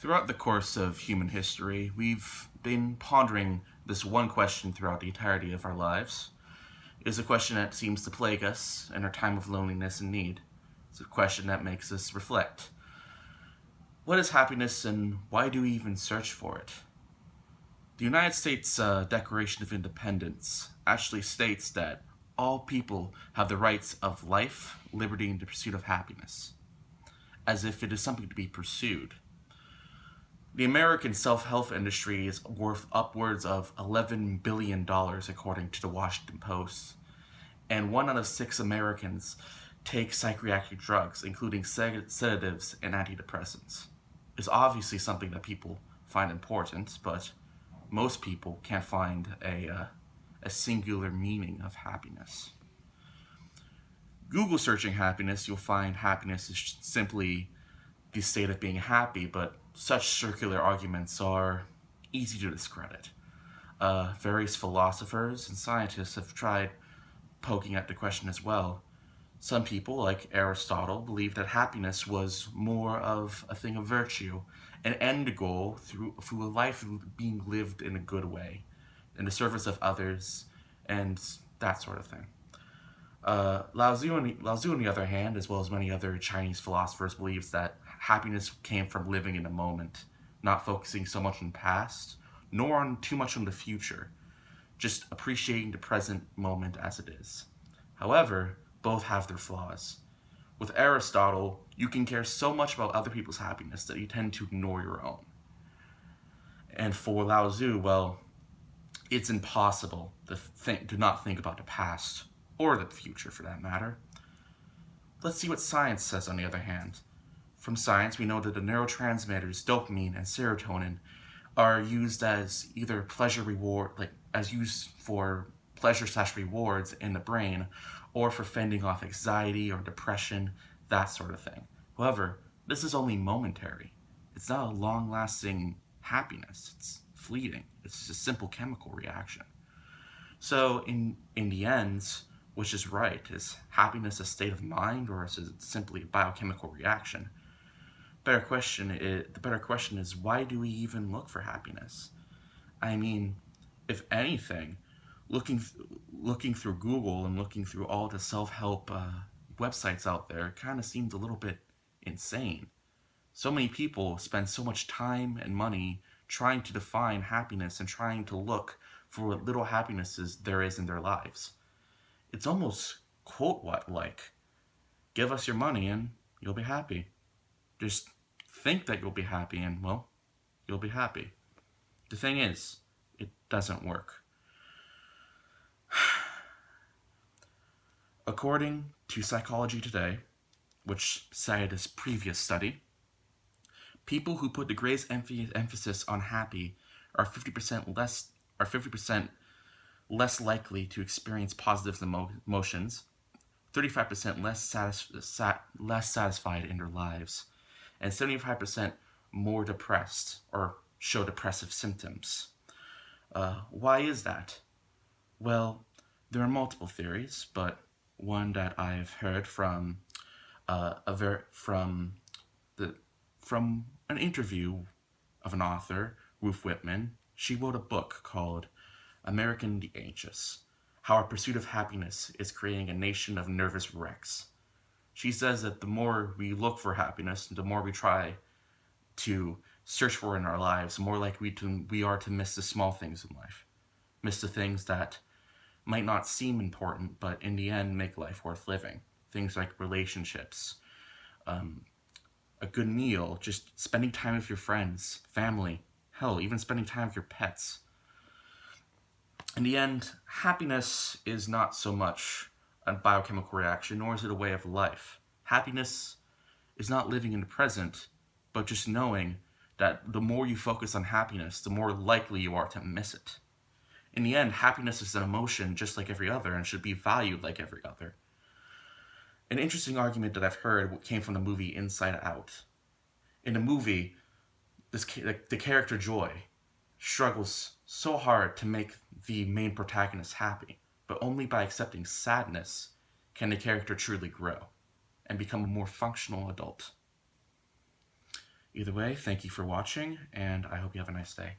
Throughout the course of human history, we've been pondering this one question throughout the entirety of our lives. It is a question that seems to plague us in our time of loneliness and need. It's a question that makes us reflect. What is happiness and why do we even search for it? The United States Declaration of Independence actually states that all people have the rights of life, liberty, and the pursuit of happiness, as if it is something to be pursued. The American self-help industry is worth upwards of $11 billion according to the Washington Post, and 1 out of 6 Americans take psychiatric drugs, including sedatives and antidepressants. It's obviously something that people find important, but most people can't find a singular meaning of happiness. Google searching happiness, you'll find happiness is simply the state of being happy, but such circular arguments are easy to discredit. Various philosophers and scientists have tried poking at the question as well. Some people, like Aristotle, believed that happiness was more of a thing of virtue, an end goal through a life being lived in a good way, in the service of others, and that sort of thing. Lao Tzu, on the other hand, as well as many other Chinese philosophers, believes that happiness came from living in the moment, not focusing so much on the past, nor on too much on the future, just appreciating the present moment as it is. However, both have their flaws. With Aristotle, you can care so much about other people's happiness that you tend to ignore your own. And for Lao Tzu, well, it's impossible to not think about the past, or the future for that matter. Let's see what science says on the other hand. From science, we know that the neurotransmitters dopamine and serotonin are used as either as used for pleasure/rewards in the brain, or for fending off anxiety or depression, that sort of thing. However, this is only momentary. It's not a long-lasting happiness. It's fleeting. It's just a simple chemical reaction. So in the end, which is right? Is happiness a state of mind, or is it simply a biochemical reaction? The better question is, why do we even look for happiness? I mean, if anything, looking through Google and looking through all the self-help websites out there kind of seems a little bit insane. So many people spend so much time and money trying to define happiness and trying to look for what little happinesses there is in their lives. It's almost quote-like, give us your money and you'll be happy. Just think that you'll be happy and, well, you'll be happy. The thing is, it doesn't work. According to Psychology Today, which cited this previous study, people who put the greatest emphasis on happy are 50% less likely to experience positive emotions, 35% less satisfied in their lives, and 75% more depressed or show depressive symptoms. Why is that? Well, there are multiple theories, but one that I've heard from from an interview of an author, Ruth Whitman. She wrote a book called American the Anxious: How Our Pursuit of Happiness is Creating a Nation of Nervous Wrecks. She says that the more we look for happiness, the more we try to search for it in our lives, the more likely we are to miss the small things in life. Miss the things that might not seem important, but in the end make life worth living. Things like relationships, a good meal, just spending time with your friends, family, hell, even spending time with your pets. In the end, happiness is not so much a biochemical reaction, nor is it a way of life. Happiness is not living in the present, but just knowing that the more you focus on happiness, the more likely you are to miss it. In the end, happiness is an emotion just like every other and should be valued like every other. An interesting argument that I've heard came from the movie Inside Out. In the movie, the character Joy struggles so hard to make the main protagonist happy, but only by accepting sadness can the character truly grow and become a more functional adult. Either way, thank you for watching, and I hope you have a nice day.